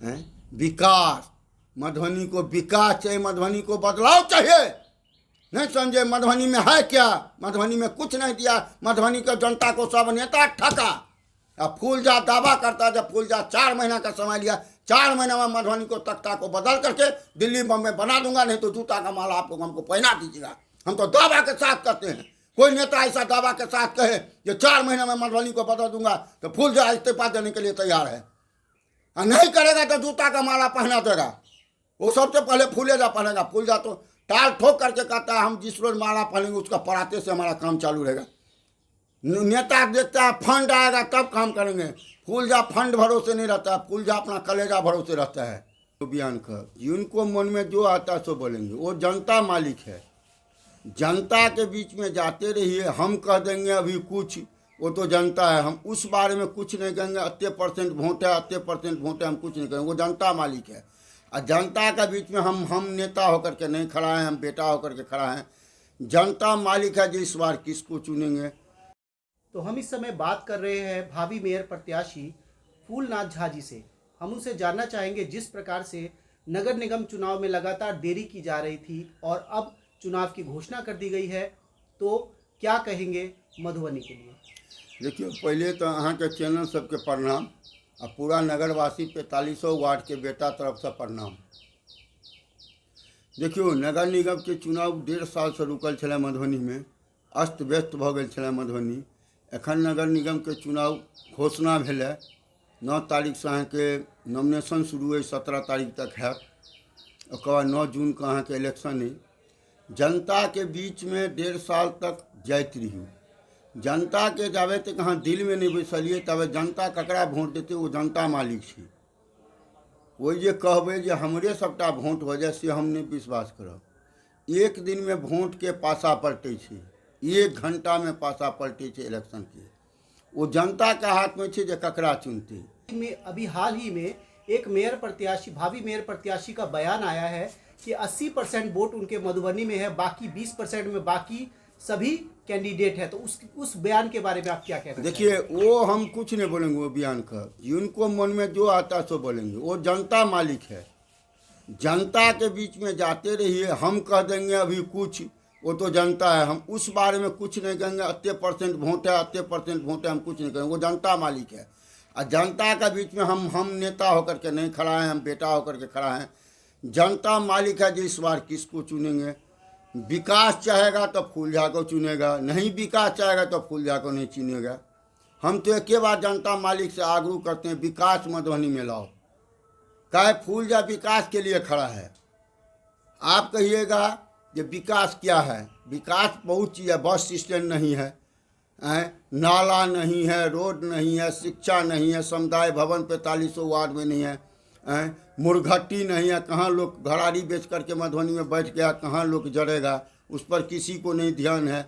हैं? विकास, मधुबनी को विकास चाहिए, मधुबनी को बदलाव चाहिए। नहीं समझे? मधुबनी में है क्या? मधुबनी में कुछ नहीं दिया। मधुबनी का जनता को सब नेता ठगा। अब फूलजा दावा करता, जब फूलजा 4 महीना का समय लिया, 4 महीना में मधुबनी को तख्ता को बदल करके दिल्ली बम्बई बना दूंगा, नहीं तो जूता का माला आपको हमको पहना दीजिएगा। हम तो दावा के साथ करते हैं। कोई नेता ऐसा दावा के साथ कहे कि 4 महीने में मधुबनी को बदल दूंगा, तो फूलजा इस्तीफा देने के लिए तैयार है। और नहीं करेगा तो जूता का माला पहना देगा। वो सबसे पहले फूलेजा पहनेगा। फूलजा तो टाल ठोक करके कहता है हम जिस रोज माला पहनेंगे उसका पराते से हमारा काम चालू रहेगा। नेता देखता है फंड आएगा तब काम करेंगे। फूलजा फंड भरोसे नहीं रहता है, फूलजा अपना कलेजा भरोसे रहता है। तो बयान कर, जिनको मन में जो आता है सो बोलेंगे। वो जनता मालिक है। जनता के बीच में जाते रहिए। हम कह देंगे अभी कुछ, वो तो जनता है। हम उस बारे में कुछ नहीं कहेंगे। 80% वोट है, 80% वोट है, हम कुछ नहीं कहेंगे। वो जनता मालिक है। और जनता के बीच में हम नेता होकर के नहीं खड़ा हैं, हम बेटा होकर के खड़ा हैं। जनता मालिक है जो इस बार किसको चुनेंगे। तो हम इस समय बात कर रहे हैं भावी मेयर प्रत्याशी फूलनाथ झा जी से। हम उनसे जानना चाहेंगे जिस प्रकार से नगर निगम चुनाव में लगातार देरी की जा रही थी और अब चुनाव की घोषणा कर दी गई है, तो क्या कहेंगे मधुबनी के लिए। देखिए, पहले तो अहाँ के चैनल सबके प्रणाम और पूरा नगरवासी 4500 वार्ड के बेटा तरफ से प्रणाम। देखियो, नगर निगम के चुनाव 1.5 साल से रुकल छलै मधुबनी में। अस्त व्यस्त भऽ गेल छलै मधुबनी। एखन नगर निगम के चुनाव घोषणा भेलै। 9 तारीख से अहाँके नॉमिनेशन शुरू है, 17 तारीख तक है। ओकर बाद 9 जून के अहाँके इलेक्शन है। जनता के बीच में 1.5 साल तक जाइत रही। जनता के जाबे तक अहाँ दिल में नहीं बैसलिए तबे जनता ककरा वोट देते वो जनता मालिक छै। कोई जे कहबै जे हमरे सबटा वोट हो जाए से हम नहीं विश्वास करब। एक दिन में वोट के पासा पलटै छै, 1 घंटा में पासा पलटै छै इलेक्शन के। वो जनता के हाथ में छै जे ककरा चुनते। में अभी हाल ही में एक मेयर प्रत्याशी, भावी मेयर प्रत्याशी का बयान आया है कि 80% वोट उनके मधुबनी में है, बाकी 20% में बाकी सभी कैंडिडेट है। तो उस बयान के बारे में आप क्या कह रहे हैं। देखिए, वो हम कुछ नहीं बोलेंगे। वो बयान का जिनको मन में जो आता है सो बोलेंगे। वो जनता मालिक है। जनता के बीच में जाते रहिए। हम कह देंगे अभी कुछ, वो तो जनता है। हम उस बारे में कुछ नहीं कहेंगे। 80% वोट है, 80% वोट है, हम कुछ नहीं कहेंगे। वो जनता मालिक है। और जनता के बीच में हम नेता होकर के नहीं खड़ा हैं, हम बेटा होकर के खड़ा हैं। जनता मालिक है जो इस बार किसको चुनेंगे। विकास चाहेगा तो फूलझा को चुनेगा, नहीं विकास चाहेगा तो फूलझा को नहीं चुनेगा। हम तो एक बार जनता मालिक से आग्रह करते हैं, विकास मधुबनी में लाओ। काहे फूलझा विकास के लिए खड़ा है। आप कहिएगा कि विकास क्या है। विकास बहुत चीज़ है। बस स्टैंड नहीं है, नाला नहीं है, रोड नहीं है, शिक्षा नहीं है, समुदाय भवन 4500 वार्ड में नहीं है, मुर्घट्टी नहीं है। कहाँ लोग घराड़ी बेच करके मधुबनी में बैठ गया, कहाँ लोग जड़ेगा, उस पर किसी को नहीं ध्यान है।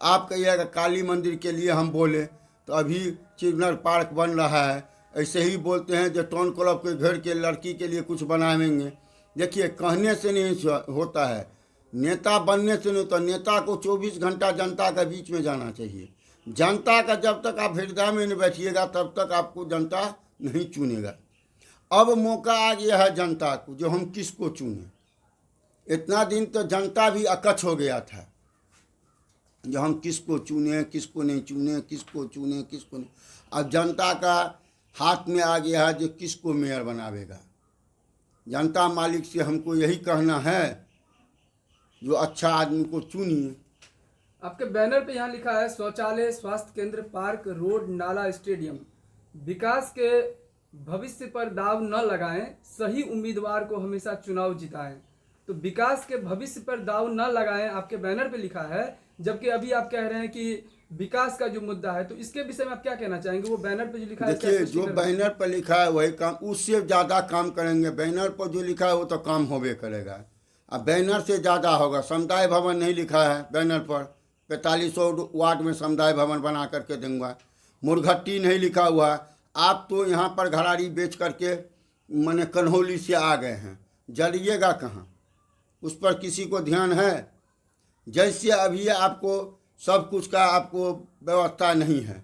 आप कहिएगा काली मंदिर के लिए हम बोले तो अभी चिल्ड्रन पार्क बन रहा है। ऐसे ही बोलते हैं जो टाउन क्लब के घर के लड़की के लिए कुछ बनाएंगे। देखिए, कहने से नहीं होता है, नेता बनने से नहीं। तो नेता को 24 घंटा जनता के बीच में जाना चाहिए। जनता का जब तक आप हृदय में नहीं बैठिएगा तब तक आपको जनता नहीं चुनेगा। अब मौका आ गया है जनता को जो हम किसको चुने। इतना दिन तो जनता भी अकच्छ हो गया था जो हम किसको चुने, किसको नहीं चुने, किसको चुने, किसको नहीं। अब जनता का हाथ में आ गया है जो किसको मेयर बनावेगा। जनता मालिक से हमको यही कहना है जो अच्छा आदमी को चुनिए। आपके बैनर पे यहाँ लिखा है शौचालय, स्वास्थ्य केंद्र, पार्क, रोड, नाला, स्टेडियम। विकास के भविष्य पर दाव न लगाएं, सही उम्मीदवार को हमेशा चुनाव जिताएं। तो विकास के भविष्य पर दाव न लगाएं आपके बैनर पे लिखा है, जबकि अभी आप कह रहे हैं कि विकास का जो मुद्दा है, तो इसके विषय में आप क्या कहना चाहेंगे। वो बैनर पे जो लिखा है, देखिए, जो बैनर पर लिखा है वही काम, उससे ज़्यादा काम करेंगे। बैनर पर जो लिखा है वो तो काम होबे करेगा। अब बैनर से ज़्यादा होगा। समुदाय भवन नहीं लिखा है बैनर पर, 4500 वार्ड में समुदाय भवन बना करके दूंगा। मुर्घट्टी नहीं लिखा हुआ। आप तो यहाँ पर घराड़ी बेच करके माने कन्हौली से आ गए हैं, जलिएगा कहाँ, उस पर किसी को ध्यान है। जैसे अभी आपको सब कुछ का आपको व्यवस्था नहीं है,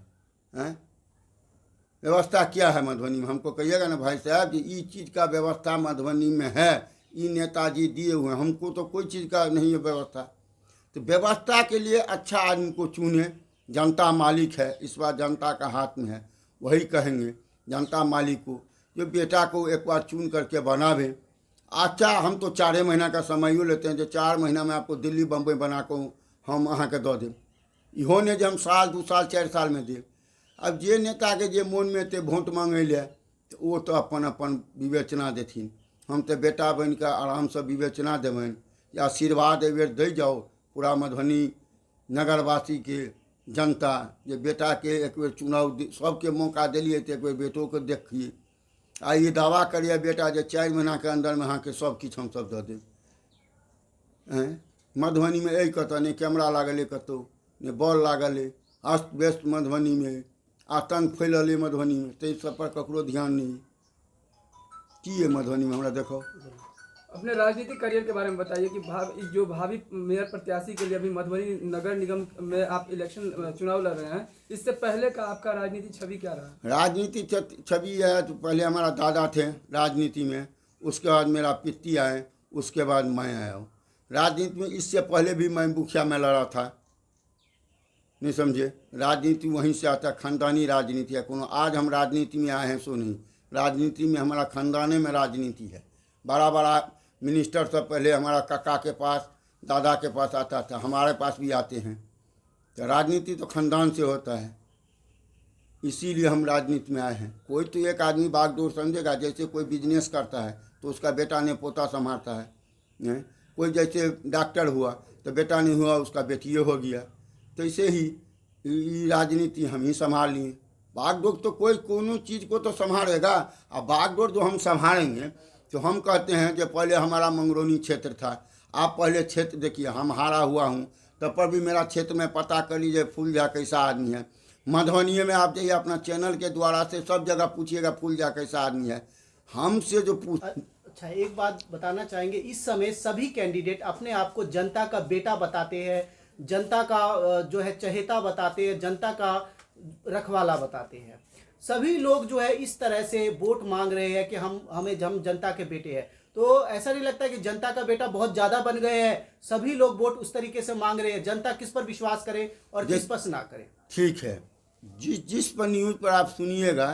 व्यवस्था क्या है मधुबनी में? हमको कहिएगा ना भाई साहब कि ये चीज़ का व्यवस्था मधुबनी में है, ये नेताजी दिए हुए हैं, हमको तो कोई चीज़ का नहीं है व्यवस्था। तो व्यवस्था के लिए अच्छा आदमी को चुने, जनता मालिक है, इस बार जनता का हाथ में है, वही कहेंगे जनता मालिक को, जो बेटा को एक बार चुन करके बनावे। अच्छा, हम तो 4 महीना का समय लेते हैं, जो 4 महीना में आपको दिल्ली बम्बई बना को हम अहाँ के दऽ दें, इहो ने जो हम साल 2 साल 4 साल में दें। अब जे नेता के जे मन में ते वोट मांगे ले, तो वो तो अपन अपन विवेचना देथिन। हम तो बेटा बन के आराम से विवेचना देवन, या आशीर्वाद एक बेर दे जाओ पूरा मधुबनी नगरवासी के जनता, जे बेटा के एक बेर चुनाव सबके मौका दिलिए, तो एक बेर बेटो के देखिए। आ ये दावा करिए बेटा जे 4 महीना के अंदर में अहाँ के सब किछु हम सब दऽ देब। मधुबनी में यही कतऽ नहीं कैमरा लागल है, कतौ नहीं बॉल लागल है, अस्त व्यस्त मधुबनी में, आतंक फैलल है मधुबनी में, तो सब पर ककरो ध्यान नहीं। की है मधुबनी में हमरा देखो। अपने राजनीतिक करियर के बारे में बताइए कि जो भावी मेयर प्रत्याशी के लिए अभी मधुबनी नगर निगम में आप इलेक्शन चुनाव लड़ रहे हैं, इससे पहले का आपका राजनीतिक छवि क्या रहा? राजनीति छवि है तो पहले हमारा दादा थे राजनीति में, उसके बाद मेरा पित्ती आए, उसके बाद मैं आया हूँ राजनीति में। इससे पहले भी मैं मुखिया में लड़ा था, नहीं समझे। राजनीति वहीं से आता, खानदानी राजनीति है। कोनो आज हम राजनीति में आए हैं सो नहीं, राजनीति में हमारा खानदाने में राजनीति है। बड़ा बड़ा मिनिस्टर सब पहले हमारा काका के पास, दादा के पास आता था, हमारे पास भी आते हैं। तो राजनीति तो खानदान से होता है, इसीलिए हम राजनीति में आए हैं। कोई तो एक आदमी बागडोर समझेगा, जैसे कोई बिजनेस करता है तो उसका बेटा ने पोता संभालता है। कोई जैसे डॉक्टर हुआ तो बेटा नहीं हुआ, उसका बेटिए हो गया। तो ऐसे ही राजनीति हम ही संभाल लिए। बागडोर तो कोई कोनो चीज़ को तो संभालेगा, और बागडोर जो हम संभालेंगे तो हम कहते हैं कि पहले हमारा मंगरौनी क्षेत्र था, आप पहले क्षेत्र देखिए। हम हारा हुआ हूँ तब पर भी मेरा क्षेत्र में पता कर लीजिए फूलझा कैसा आदमी है। मधुबनी में आप जाइए अपना चैनल के द्वारा से सब जगह पूछिएगा फूलझा कैसा आदमी है। हमसे जो पूछ अच्छा, एक बात बताना चाहेंगे, इस समय सभी कैंडिडेट अपने आप को जनता का बेटा बताते हैं, जनता का जो है चहेता बताते हैं, जनता का रखवाला बताते हैं। सभी लोग जो है इस तरह से वोट मांग रहे हैं कि हम जनता के बेटे हैं। तो ऐसा नहीं लगता कि जनता का बेटा बहुत ज़्यादा बन गए हैं? सभी लोग वोट उस तरीके से मांग रहे हैं, जनता किस पर विश्वास करे और किस पर ना करे? ठीक है, जिस पर न्यूज़ पर आप सुनिएगा,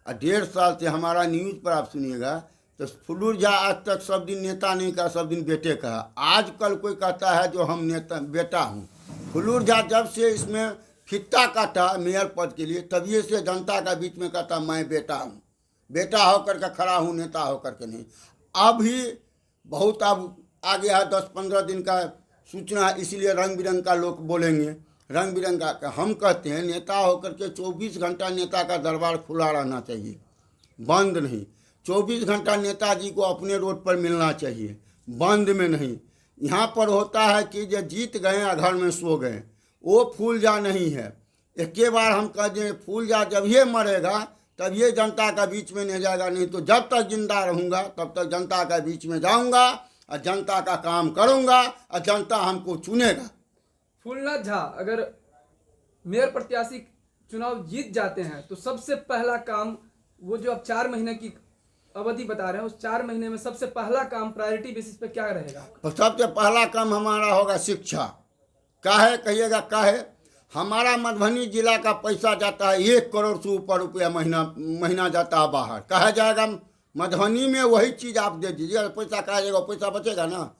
1.5 साल से हमारा न्यूज़ पर आप सुनिएगा, तो फुलूरझा आज तक सब दिन नेता नहीं कहा, सब दिन बेटे कहा। आजकल कोई कहता है जो हम नेता बेटा हूँ। फुलूरझा जब से इसमें फित्ता काटा मेयर पद के लिए, तभी से जनता का बीच में कहता मैं बेटा हूँ, बेटा होकर के खड़ा हूँ, नेता होकर के नहीं। अभी बहुत अब आ गया है, 10-15 दिन का सूचना, इसलिए रंग बिरंग का लोग बोलेंगे, रंग बिरंग का। हम कहते हैं नेता होकर के 24 घंटा नेता का दरबार खुला रहना चाहिए, बंद नहीं। 24 घंटा नेताजी को अपने रोड पर मिलना चाहिए, बंद में नहीं। यहाँ पर होता है कि जो जीत गए या घर में सो गए, वो फूलझा नहीं है। एक बार हम कह दें फूलझा जब ये मरेगा तब ये जनता का बीच में नहीं जाएगा, नहीं तो जब तक जिंदा रहूँगा तब तक जनता का बीच में जाऊँगा और जनता का काम करूँगा और जनता हमको चुनेगा। फूलनाथ झा अगर मेयर प्रत्याशी चुनाव जीत जाते हैं तो सबसे पहला काम, वो जो अब 4 महीने की अवधि बता रहे हैं, उस 4 महीने में सबसे पहला काम प्रायोरिटी बेसिस पे क्या रहेगा? तो सबसे पहला काम हमारा होगा शिक्षा। काहे कहिएगा, काहे हमारा मधुबनी जिला का पैसा जाता है 1 करोड़ से ऊपर रुपया महीना जाता है बाहर। कहा जाएगा मधुबनी में वही चीज़ आप दे दीजिए, पैसा कहा जाएगा, पैसा बचेगा ना।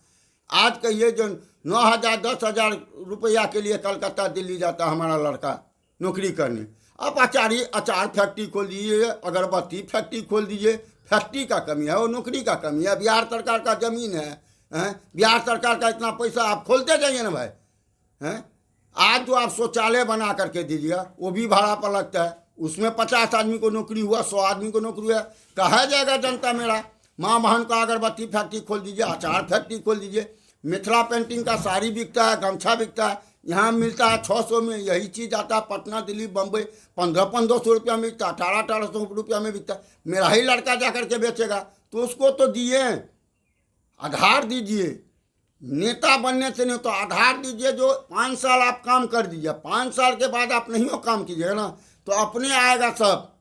आज कहिए जो 9,000 10,000 रुपया के लिए कलकत्ता दिल्ली जाता हमारा लड़का नौकरी करने। अब अचार फैक्ट्री खोल दीजिए, अगरबत्ती फैक्ट्री खोल दीजिए, फैक्ट्री का कमी है, वो नौकरी का कमी है। बिहार सरकार का ज़मीन है, बिहार सरकार का इतना पैसा आप खोलते जाइए ना भाई। हैं आज जो आप शौचालय बना करके दीजिएगा, वो भी भाड़ा पर लगता है, उसमें 50 आदमी को नौकरी हुआ, 100 आदमी को नौकरी हुआ। कहा जाएगा जनता मेरा माँ बहन का अगरबत्ती फैक्ट्री खोल दीजिए, अचार फैक्ट्री खोल दीजिए, मिथिला पेंटिंग का साड़ी बिकता है, गमछा बिकता है, यहाँ मिलता है 600 में। यही चीज़ आता है पटना दिल्ली बम्बई 1500 रुपया में बिकता, 1800 रुपया में बिकता। मेरा ही लड़का जा करके बेचेगा, तो उसको तो दिए, आधार दीजिए। नेता बनने से नहीं तो आधार दीजिए, जो 5 साल आप काम कर दीजिए। 5 साल के बाद आप नहीं हो काम कीजिएगा ना तो अपने आएगा सब।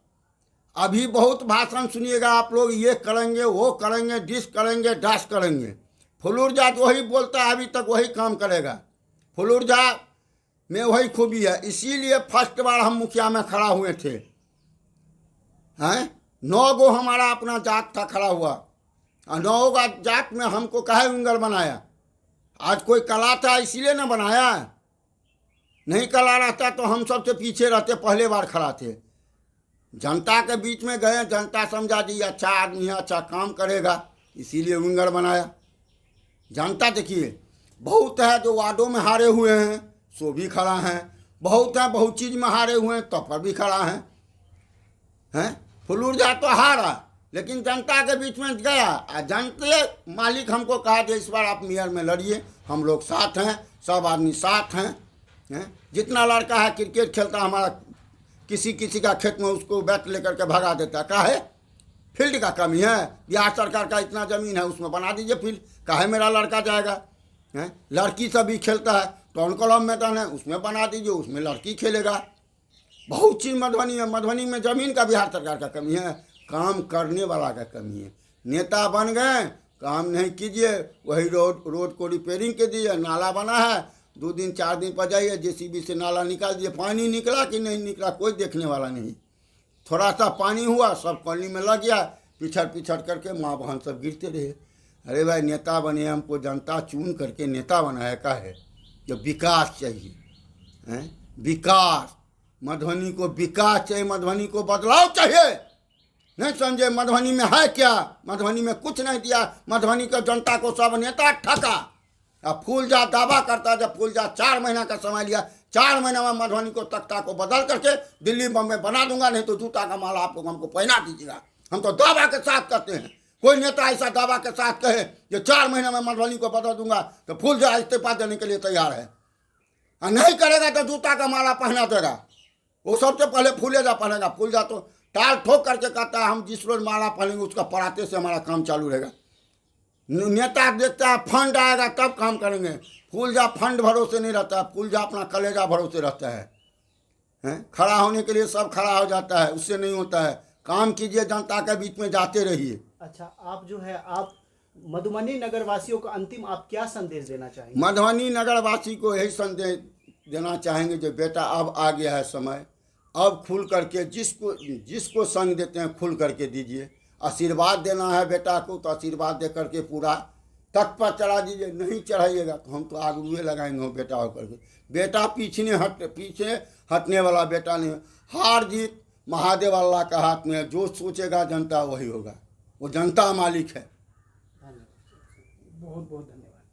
अभी बहुत भाषण सुनिएगा आप लोग, ये करेंगे वो करेंगे, डिस करेंगे डैश करेंगे। फुल ऊर्जा तो वही बोलता है, अभी तक वही काम करेगा। फुल ऊर्जा में वही खूबी है, इसीलिए फर्स्ट बार हम मुखिया में खड़ा हुए थे। हैं 9 गो हमारा अपना जात था खड़ा हुआ, और 9 का जात में हमको काहे विंगर बनाया? आज कोई कला था इसीलिए ना बनाया, नहीं कला रहता तो हम सबसे पीछे रहते, पहले बार खड़ा थे। जनता के बीच में गए, जनता समझा जी अच्छा आदमी है, अच्छा काम करेगा, इसीलिए विंगर बनाया। जनता देखिए बहुत है जो वार्डों में हारे हुए हैं सो भी खड़ा हैं, बहुत हैं बहुत चीज़ में हारे हुए हैं तब पर भी खड़ा हैं। फुल ऊर्जा तो हारा, लेकिन जनता के बीच में गया, और जनते मालिक हमको कहा कि इस बार आप मेयर में लड़िए, हम लोग साथ हैं, सब आदमी साथ हैं। जितना लड़का है क्रिकेट खेलता हमारा, किसी किसी का खेत में उसको बैट लेकर के भगा देता, काहे? फील्ड का कमी है, बिहार सरकार का इतना ज़मीन है उसमें बना दीजिए फील्ड, काहे मेरा लड़का जाएगा? लड़की सब भी खेलता है, टाउन क्लब मैदान है उसमें बना दीजिए, उसमें लड़की खेलेगा। बहुत चीज़ मधुबनी में ज़मीन का बिहार सरकार का कमी है, काम करने वाला का कमी है। नेता बन गए, काम नहीं कीजिए, वही रोड को रिपेयरिंग के दिए, नाला बना है 2 दिन 4 दिन पर जाइए जेसीबी से नाला निकाल दिए, पानी निकला कि नहीं निकला कोई देखने वाला नहीं। थोड़ा सा पानी हुआ सब कॉलोनी में लग गया, पिछड़ करके माँ बहन सब गिरते रहे। अरे भाई नेता बने, हमको जनता चुन करके नेता बनाया का है, जो विकास चाहिए हैं, विकास, मधुबनी को विकास चाहिए, मधुबनी को बदलाव चाहिए। नहीं समझे? मधुबनी में है क्या? मधुबनी में कुछ नहीं दिया, मधुबनी के जनता को सब नेता ठगा। अब फूलजा दावा करता, जब फूलजा 4 महीना का समय लिया, 4 महीना में मधुबनी को तख्ता को बदल करके दिल्ली बम्बई बना दूंगा, नहीं तो जूता का माला आप लोग हमको पहना दीजिएगा। हम तो दावा के साथ करते हैं, कोई नेता ऐसा दावा के साथ कहे कि 4 महीने में मधुबनी को बदल दूंगा तो फूलजा इस्तीफा देने के लिए तैयार है, और नहीं करेगा तो जूता का माला पहना देगा। वो सबसे पहले फूलेजा पहनेगा, फूलजा तो टाल ठोक करके कहता है हम जिस रोज माला पहनेंगे उसका पराते से हमारा काम चालू रहेगा। नेता देखता है फंड आएगा तब काम करेंगे, फूलजा फंड भरोसे नहीं रहता है, फूलजा अपना कलेजा भरोसे रहता है। खड़ा होने के लिए सब खड़ा हो जाता है, उससे नहीं होता है। काम कीजिए, जनता के बीच में जाते रहिए। अच्छा, आप जो है आप मधुबनी नगर वासियों को अंतिम आप क्या संदेश देना चाहेंगे? मधुबनी नगर वासी को यही संदेश देना चाहेंगे जो बेटा अब आ गया है समय, अब खुल करके जिसको संग देते हैं खुल करके दीजिए। आशीर्वाद देना है बेटा को तो आशीर्वाद दे करके पूरा तक पर चढ़ा दीजिए, नहीं चढ़ाइएगा तो हम तो आगुए लगाएंगे बेटा होकर के। बेटा पीछे हटने वाला बेटा नहीं, हार जीत महादेव अल्लाह का हाथ में है, जो सोचेगा जनता वही होगा, वो जनता मालिक है। धन्यवाद, बहुत बहुत धन्यवाद।